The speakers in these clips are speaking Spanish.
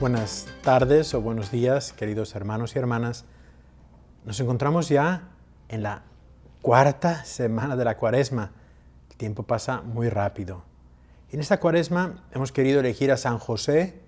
Buenas tardes o buenos días, queridos hermanos y hermanas. Nos encontramos ya en la cuarta semana de la Cuaresma. El tiempo pasa muy rápido. Y en esta Cuaresma hemos querido elegir a San José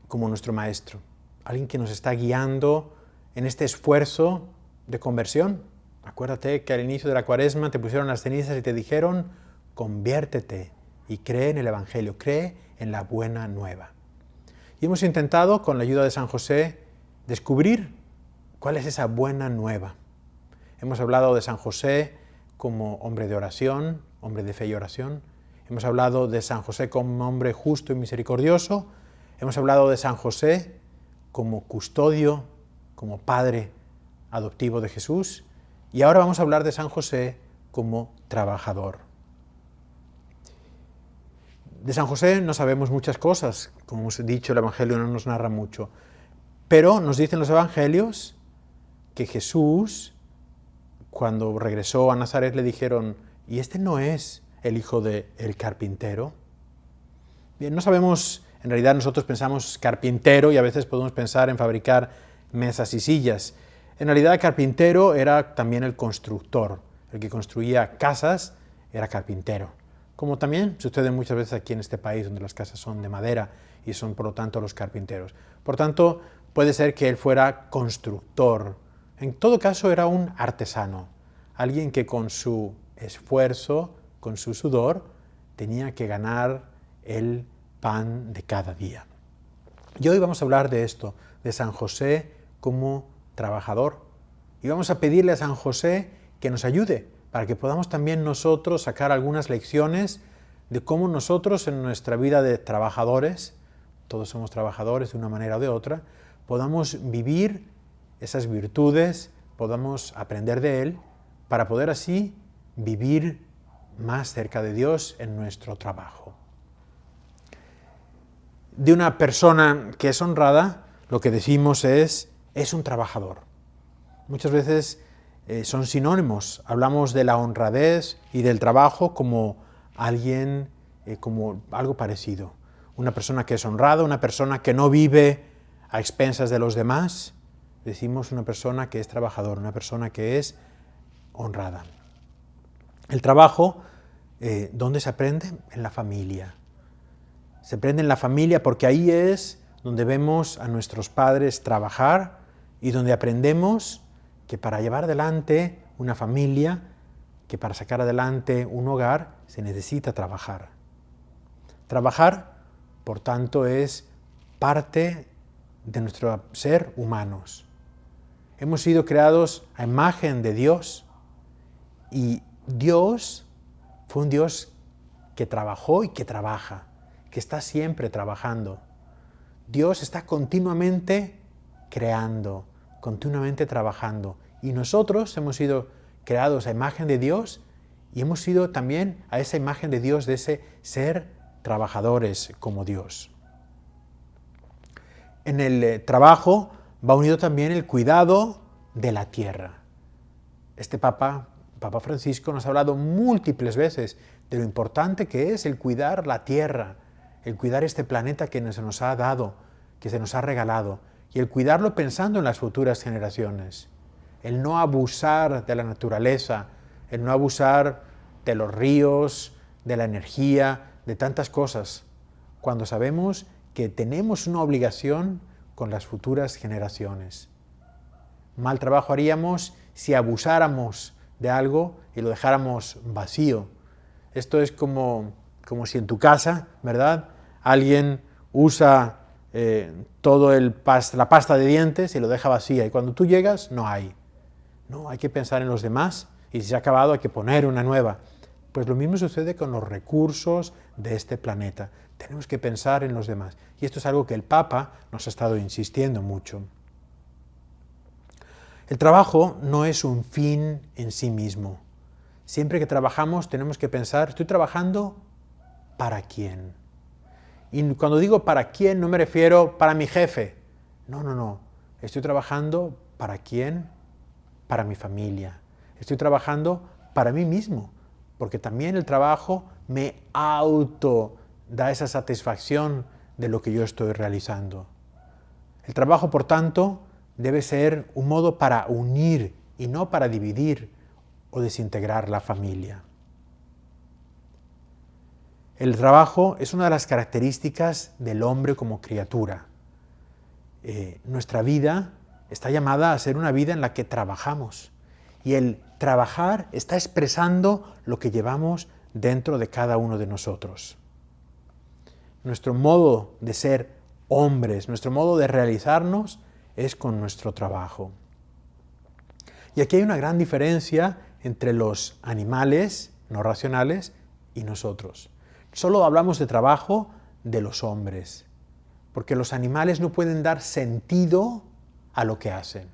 como nuestro maestro, alguien que nos está guiando en este esfuerzo de conversión. Acuérdate que al inicio de la Cuaresma te pusieron las cenizas y te dijeron: conviértete y cree en el Evangelio, cree en la buena nueva. Y hemos intentado, con la ayuda de San José, descubrir cuál es esa buena nueva. Hemos hablado de San José como hombre de oración, hombre de fe y oración. Hemos hablado de San José como hombre justo y misericordioso. Hemos hablado de San José como custodio, como padre adoptivo de Jesús. Y ahora vamos a hablar de San José como trabajador. De San José no sabemos muchas cosas, como hemos dicho, el Evangelio no nos narra mucho, pero nos dicen los Evangelios que Jesús, cuando regresó a Nazaret, le dijeron: ¿y este no es el hijo del carpintero? Bien, no sabemos, en realidad nosotros pensamos carpintero y a veces podemos pensar en fabricar mesas y sillas. En realidad el carpintero era también el constructor, el que construía casas era carpintero. Como también sucede muchas veces aquí en este país, donde las casas son de madera y son por lo tanto los carpinteros. Por tanto, puede ser que él fuera constructor. En todo caso, era un artesano, alguien que con su esfuerzo, con su sudor, tenía que ganar el pan de cada día. Y hoy vamos a hablar de esto, de San José como trabajador. Y vamos a pedirle a San José que nos ayude, para que podamos también nosotros sacar algunas lecciones de cómo nosotros en nuestra vida de trabajadores, todos somos trabajadores de una manera o de otra, podamos vivir esas virtudes, podamos aprender de Él, para poder así vivir más cerca de Dios en nuestro trabajo. De una persona que es honrada, lo que decimos es un trabajador. Muchas veces son sinónimos. Hablamos de la honradez y del trabajo como como algo parecido. Una persona que es honrada, una persona que no vive a expensas de los demás, decimos una persona que es trabajadora, una persona que es honrada. El trabajo, ¿dónde se aprende? En la familia. Se aprende en la familia porque ahí es donde vemos a nuestros padres trabajar y donde aprendemos que para llevar adelante una familia, que para sacar adelante un hogar, se necesita trabajar. Trabajar, por tanto, es parte de nuestro ser humanos. Hemos sido creados a imagen de Dios y Dios fue un Dios que trabajó y que trabaja, que está siempre trabajando. Dios está continuamente creando, continuamente trabajando. Y nosotros hemos sido creados a imagen de Dios y hemos sido también a esa imagen de Dios, de ese ser trabajadores como Dios. En el trabajo va unido también el cuidado de la tierra. Este Papa Francisco, nos ha hablado múltiples veces de lo importante que es el cuidar la tierra, el cuidar este planeta que se nos ha dado, que se nos ha regalado, y el cuidarlo pensando en las futuras generaciones. El no abusar de la naturaleza, el no abusar de los ríos, de la energía, de tantas cosas, cuando sabemos que tenemos una obligación con las futuras generaciones. Mal trabajo haríamos si abusáramos de algo y lo dejáramos vacío. Esto es como si en tu casa, ¿verdad?, alguien usa la pasta de dientes y lo deja vacía, y cuando tú llegas no hay. No, hay que pensar en los demás, y si se ha acabado hay que poner una nueva. Pues lo mismo sucede con los recursos de este planeta. Tenemos que pensar en los demás. Y esto es algo que el Papa nos ha estado insistiendo mucho. El trabajo no es un fin en sí mismo. Siempre que trabajamos tenemos que pensar: ¿estoy trabajando para quién? Y cuando digo para quién, no me refiero para mi jefe. No. Estoy trabajando para quién, para mi familia. Estoy trabajando para mí mismo, porque también el trabajo me da esa satisfacción de lo que yo estoy realizando. El trabajo, por tanto, debe ser un modo para unir y no para dividir o desintegrar la familia. El trabajo es una de las características del hombre como criatura. Nuestra vida está llamada a ser una vida en la que trabajamos. Y el trabajar está expresando lo que llevamos dentro de cada uno de nosotros. Nuestro modo de ser hombres, nuestro modo de realizarnos es con nuestro trabajo. Y aquí hay una gran diferencia entre los animales no racionales y nosotros. Solo hablamos de trabajo de los hombres, porque los animales no pueden dar sentido a lo que hacen.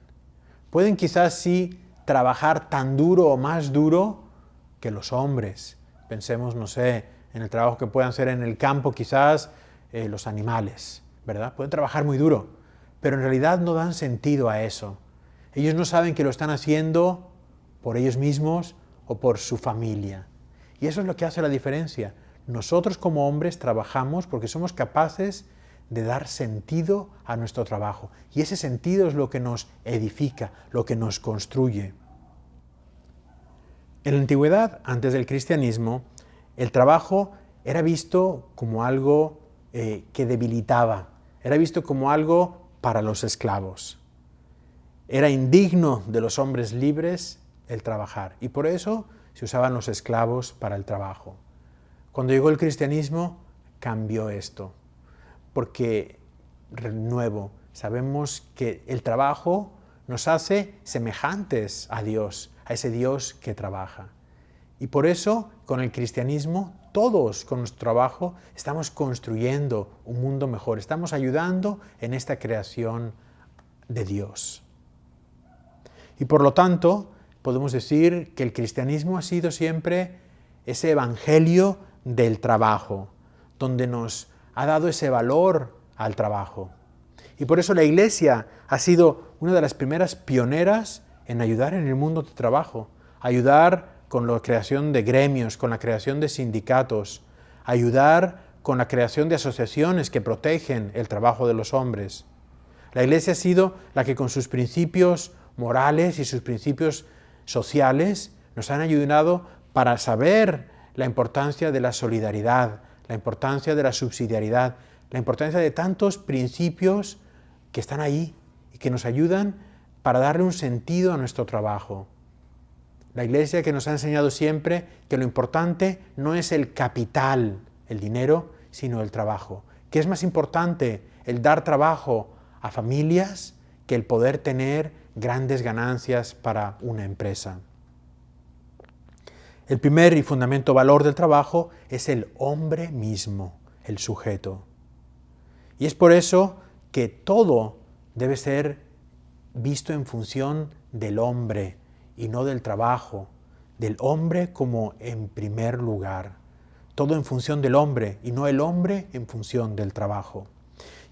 Pueden quizás sí trabajar tan duro o más duro que los hombres. Pensemos, no sé, en el trabajo que puedan hacer en el campo quizás los animales, ¿verdad? Pueden trabajar muy duro, pero en realidad no dan sentido a eso. Ellos no saben que lo están haciendo por ellos mismos o por su familia. Y eso es lo que hace la diferencia. Nosotros como hombres trabajamos porque somos capaces de dar sentido a nuestro trabajo. Y ese sentido es lo que nos edifica, lo que nos construye. En la antigüedad, antes del cristianismo, el trabajo era visto como algo que debilitaba, era visto como algo para los esclavos. Era indigno de los hombres libres el trabajar y por eso se usaban los esclavos para el trabajo. Cuando llegó el cristianismo cambió esto, porque de nuevo sabemos que el trabajo nos hace semejantes a Dios, a ese Dios que trabaja. Y por eso con el cristianismo todos con nuestro trabajo estamos construyendo un mundo mejor, estamos ayudando en esta creación de Dios. Y por lo tanto, podemos decir que el cristianismo ha sido siempre ese evangelio del trabajo, donde nos ha dado ese valor al trabajo. Y por eso la Iglesia ha sido una de las primeras pioneras en ayudar en el mundo del trabajo, ayudar con la creación de gremios, con la creación de sindicatos, ayudar con la creación de asociaciones que protegen el trabajo de los hombres. La Iglesia ha sido la que con sus principios morales y sus principios sociales nos han ayudado para saber la importancia de la solidaridad, la importancia de la subsidiariedad, la importancia de tantos principios que están ahí y que nos ayudan para darle un sentido a nuestro trabajo. La Iglesia que nos ha enseñado siempre que lo importante no es el capital, el dinero, sino el trabajo. Que es más importante el dar trabajo a familias que el poder tener grandes ganancias para una empresa. El primer y fundamental valor del trabajo es el hombre mismo, el sujeto. Y es por eso que todo debe ser visto en función del hombre y no del trabajo, del hombre como en primer lugar. Todo en función del hombre y no el hombre en función del trabajo.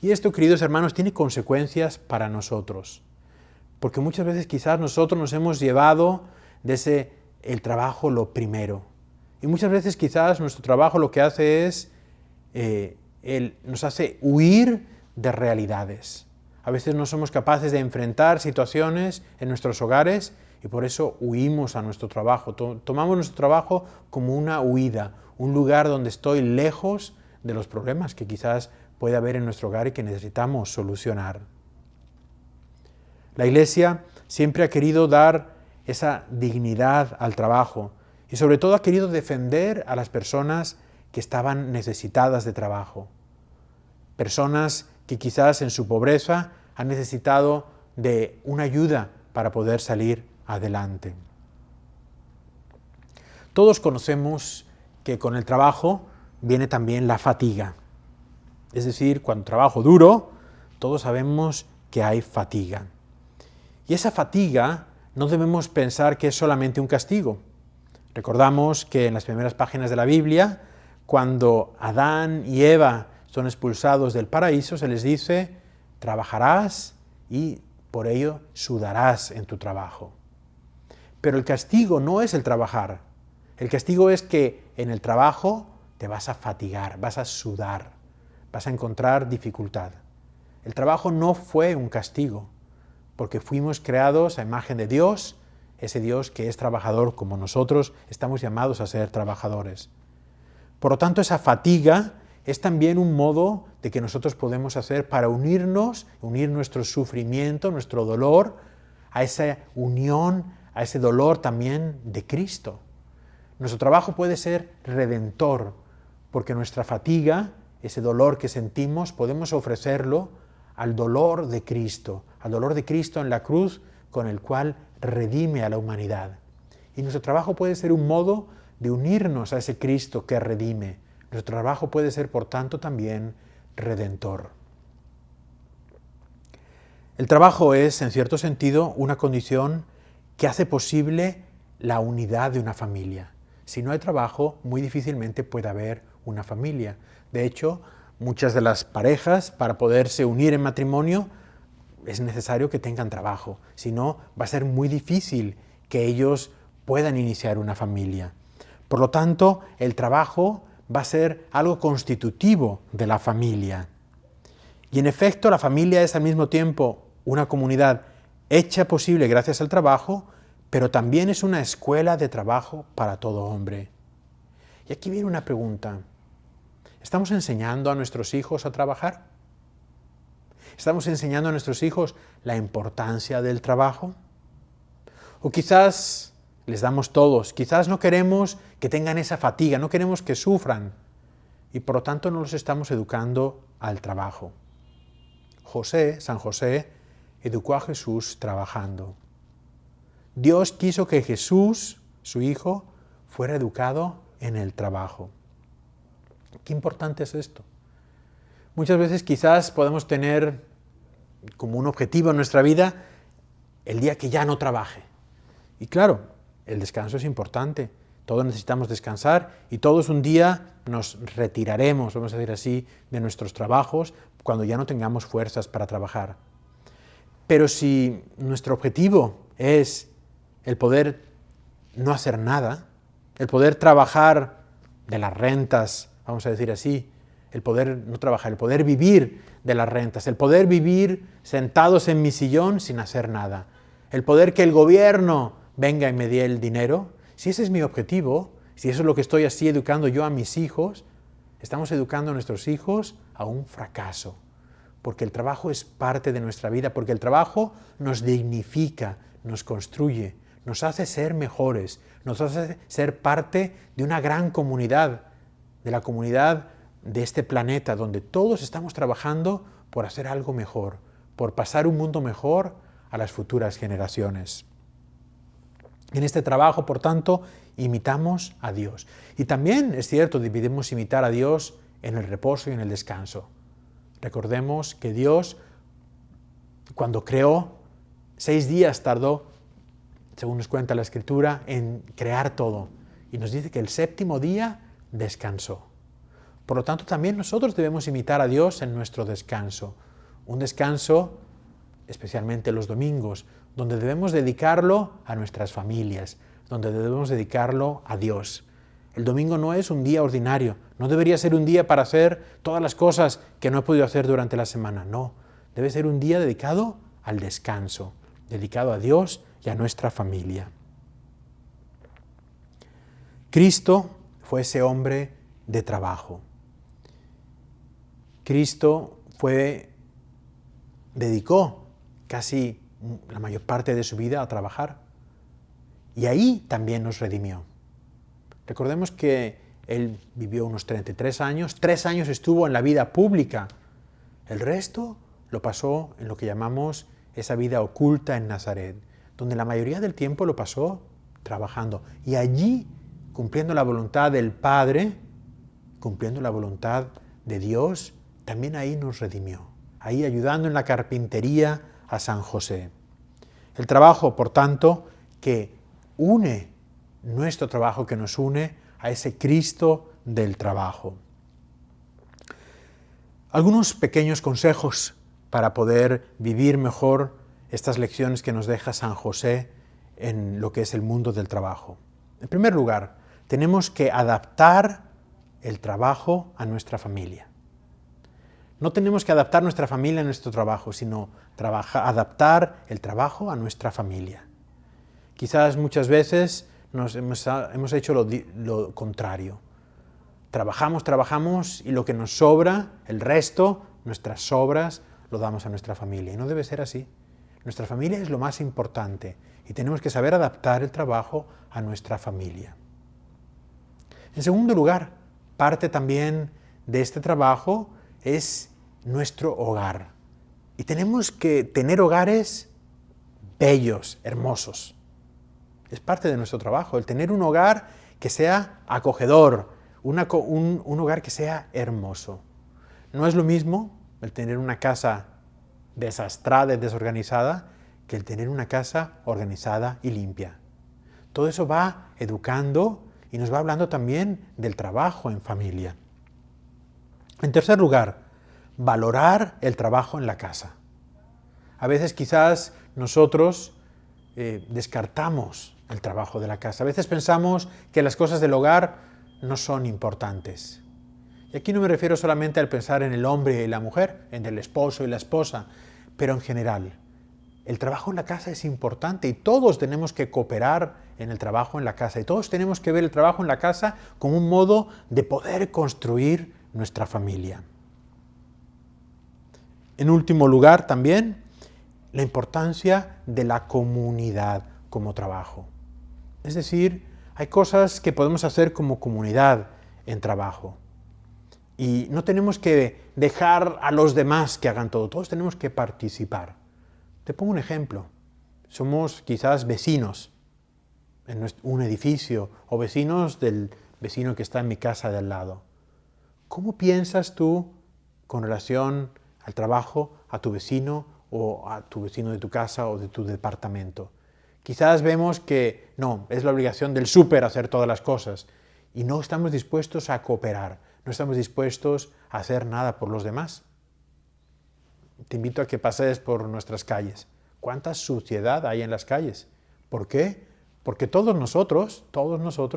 Y esto, queridos hermanos, tiene consecuencias para nosotros. Porque muchas veces quizás nosotros nos hemos llevado de el trabajo lo primero. Y muchas veces quizás nuestro trabajo lo que hace es, nos hace huir de realidades. A veces no somos capaces de enfrentar situaciones en nuestros hogares y por eso huimos a nuestro trabajo. Tomamos nuestro trabajo como una huida, un lugar donde estoy lejos de los problemas que quizás puede haber en nuestro hogar y que necesitamos solucionar. La Iglesia siempre ha querido dar esa dignidad al trabajo y sobre todo ha querido defender a las personas que estaban necesitadas de trabajo. Personas que quizás en su pobreza han necesitado de una ayuda para poder salir adelante. Todos conocemos que con el trabajo viene también la fatiga. Es decir, cuando trabajo duro, todos sabemos que hay fatiga. Y esa fatiga no debemos pensar que es solamente un castigo. Recordamos que en las primeras páginas de la Biblia, cuando Adán y Eva son expulsados del paraíso, se les dice, trabajarás y por ello sudarás en tu trabajo. Pero el castigo no es el trabajar. El castigo es que en el trabajo te vas a fatigar, vas a sudar, vas a encontrar dificultad. El trabajo no fue un castigo, porque fuimos creados a imagen de Dios, ese Dios que es trabajador como nosotros estamos llamados a ser trabajadores. Por lo tanto, esa fatiga es también un modo de que nosotros podemos hacer para unir nuestro sufrimiento, nuestro dolor, a esa unión, a ese dolor también de Cristo. Nuestro trabajo puede ser redentor, porque nuestra fatiga, ese dolor que sentimos, podemos ofrecerlo al dolor de Cristo en la cruz, con el cual redime a la humanidad. Y nuestro trabajo puede ser un modo de unirnos a ese Cristo que redime. Nuestro trabajo puede ser, por tanto, también redentor. El trabajo es, en cierto sentido, una condición que hace posible la unidad de una familia. Si no hay trabajo, muy difícilmente puede haber una familia. De hecho, muchas de las parejas, para poderse unir en matrimonio, es necesario que tengan trabajo. Si no, va a ser muy difícil que ellos puedan iniciar una familia. Por lo tanto, el trabajo va a ser algo constitutivo de la familia. Y en efecto, la familia es al mismo tiempo una comunidad hecha posible gracias al trabajo, pero también es una escuela de trabajo para todo hombre. Y aquí viene una pregunta. ¿Estamos enseñando a nuestros hijos a trabajar? ¿Estamos enseñando a nuestros hijos la importancia del trabajo? O quizás les damos todos, quizás no queremos que tengan esa fatiga, no queremos que sufran, y por lo tanto no los estamos educando al trabajo. San José, educó a Jesús trabajando. Dios quiso que Jesús, su Hijo, fuera educado en el trabajo. Qué importante es esto. Muchas veces quizás podemos tener como un objetivo en nuestra vida el día que ya no trabaje. Y claro, el descanso es importante. Todos necesitamos descansar y todos un día nos retiraremos, vamos a decir así, de nuestros trabajos cuando ya no tengamos fuerzas para trabajar. Pero si nuestro objetivo es el poder no hacer nada, el poder trabajar de las rentas, vamos a decir así, el poder no trabajar, el poder vivir de las rentas, el poder vivir sentados en mi sillón sin hacer nada, el poder que el gobierno venga y me dé el dinero, si ese es mi objetivo, si eso es lo que estoy así educando yo a mis hijos, estamos educando a nuestros hijos a un fracaso, porque el trabajo es parte de nuestra vida, porque el trabajo nos dignifica, nos construye, nos hace ser mejores, nos hace ser parte de una gran comunidad, de la comunidad de este planeta, donde todos estamos trabajando por hacer algo mejor, por pasar un mundo mejor a las futuras generaciones. En este trabajo, por tanto, imitamos a Dios. Y también es cierto, debemos imitar a Dios en el reposo y en el descanso. Recordemos que Dios, cuando creó, 6 días tardó, según nos cuenta la Escritura, en crear todo. Y nos dice que el 7º día descansó. Por lo tanto, también nosotros debemos imitar a Dios en nuestro descanso. Un descanso, especialmente los domingos, donde debemos dedicarlo a nuestras familias, donde debemos dedicarlo a Dios. El domingo no es un día ordinario, no debería ser un día para hacer todas las cosas que no he podido hacer durante la semana, no. Debe ser un día dedicado al descanso, dedicado a Dios y a nuestra familia. Cristo fue ese hombre de trabajo. Cristo dedicó casi la mayor parte de su vida a trabajar. Y ahí también nos redimió. Recordemos que Él vivió unos 33 años, 3 años estuvo en la vida pública. El resto lo pasó en lo que llamamos esa vida oculta en Nazaret, donde la mayoría del tiempo lo pasó trabajando. Y allí, cumpliendo la voluntad del Padre, cumpliendo la voluntad de Dios, también ahí nos redimió. Ahí ayudando en la carpintería a San José. El trabajo, por tanto, que une nuestro trabajo, que nos une a ese Cristo del trabajo. Algunos pequeños consejos para poder vivir mejor estas lecciones que nos deja San José en lo que es el mundo del trabajo. En primer lugar, tenemos que adaptar el trabajo a nuestra familia. No tenemos que adaptar nuestra familia a nuestro trabajo, sino adaptar el trabajo a nuestra familia. Quizás muchas veces hemos hecho lo contrario. Trabajamos y lo que nos sobra, el resto, nuestras sobras, lo damos a nuestra familia. Y no debe ser así. Nuestra familia es lo más importante y tenemos que saber adaptar el trabajo a nuestra familia. En segundo lugar, parte también de este trabajo es nuestro hogar. Y tenemos que tener hogares bellos, hermosos. Es parte de nuestro trabajo, el tener un hogar que sea acogedor, un hogar que sea hermoso. No es lo mismo el tener una casa desastrada y desorganizada que el tener una casa organizada y limpia. Todo eso va educando y nos va hablando también del trabajo en familia. En tercer lugar, valorar el trabajo en la casa. A veces quizás nosotros descartamos el trabajo de la casa. A veces pensamos que las cosas del hogar no son importantes. Y aquí no me refiero solamente al pensar en el hombre y la mujer, en el esposo y la esposa, pero en general. El trabajo en la casa es importante y todos tenemos que cooperar en el trabajo en la casa. Y todos tenemos que ver el trabajo en la casa como un modo de poder construir nuestra familia. En último lugar, también, la importancia de la comunidad como trabajo. Es decir, hay cosas que podemos hacer como comunidad en trabajo. Y no tenemos que dejar a los demás que hagan todo, todos tenemos que participar. Te pongo un ejemplo. Somos quizás vecinos en un edificio o vecinos del vecino que está en mi casa de al lado. ¿Cómo piensas tú con relación al trabajo a tu vecino o a tu vecino de tu casa o de tu departamento? Quizás vemos que no, es la obligación del súper hacer todas las cosas y no estamos dispuestos a cooperar, no estamos dispuestos a hacer nada por los demás. Te invito a que pases por nuestras calles. ¿Cuánta suciedad hay en las calles? ¿Por qué? Porque todos nosotros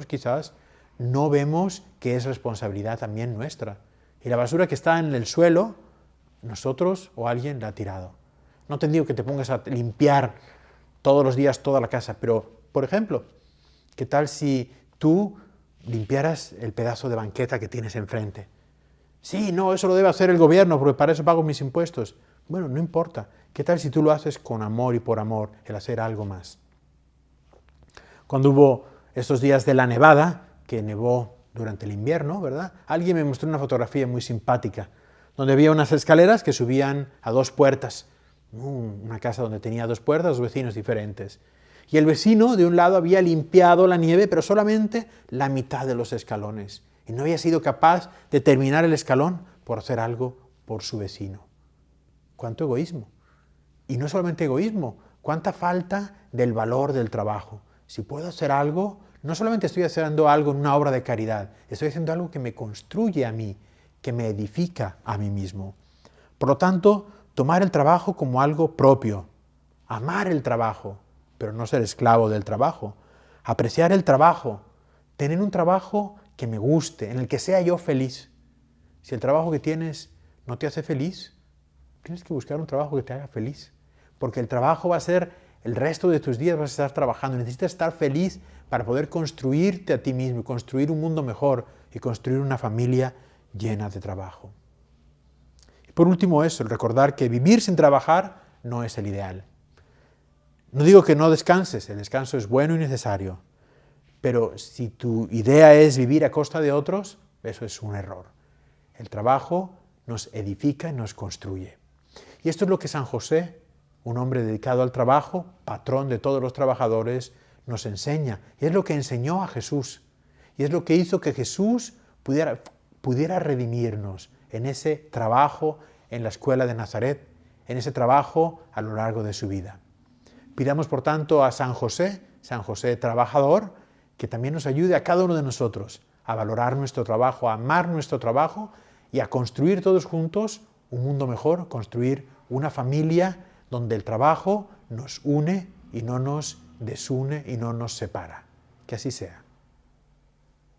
quizás no vemos que es responsabilidad también nuestra. Y la basura que está en el suelo, nosotros o alguien la ha tirado. No te digo que te pongas a limpiar todos los días toda la casa, pero, por ejemplo, ¿qué tal si tú limpiaras el pedazo de banqueta que tienes enfrente? Sí, no, eso lo debe hacer el gobierno, porque para eso pago mis impuestos. Bueno, no importa. ¿Qué tal si tú lo haces con amor y por amor, el hacer algo más? Cuando hubo estos días de la nevada, que nevó durante el invierno, ¿verdad? Alguien me mostró una fotografía muy simpática, donde había unas escaleras que subían a 2 puertas. Una casa donde tenía 2 puertas, 2 vecinos diferentes. Y el vecino de un lado había limpiado la nieve, pero solamente la mitad de los escalones. Y no había sido capaz de terminar el escalón por hacer algo por su vecino. ¿Cuánto egoísmo? Y no solamente egoísmo, cuánta falta del valor del trabajo. Si puedo hacer algo, no solamente estoy haciendo algo en una obra de caridad, estoy haciendo algo que me construye a mí, que me edifica a mí mismo. Por lo tanto, tomar el trabajo como algo propio, amar el trabajo, pero no ser esclavo del trabajo, apreciar el trabajo, tener un trabajo que me guste, en el que sea yo feliz. Si el trabajo que tienes no te hace feliz, tienes que buscar un trabajo que te haga feliz, porque el trabajo va a ser el resto de tus días, vas a estar trabajando, necesitas estar feliz para poder construirte a ti mismo, construir un mundo mejor y construir una familia llena de trabajo. Y por último eso, el recordar que vivir sin trabajar no es el ideal. No digo que no descanses, el descanso es bueno y necesario, pero si tu idea es vivir a costa de otros, eso es un error. El trabajo nos edifica y nos construye. Y esto es lo que San José, un hombre dedicado al trabajo, patrón de todos los trabajadores, nos enseña. Y es lo que enseñó a Jesús. Y es lo que hizo que Jesús pudiera redimirnos en ese trabajo en la escuela de Nazaret, en ese trabajo a lo largo de su vida. Pidamos, por tanto, a San José trabajador, que también nos ayude a cada uno de nosotros a valorar nuestro trabajo, a amar nuestro trabajo y a construir todos juntos un mundo mejor, construir una familia donde el trabajo nos une y no nos desune y no nos separa. Que así sea.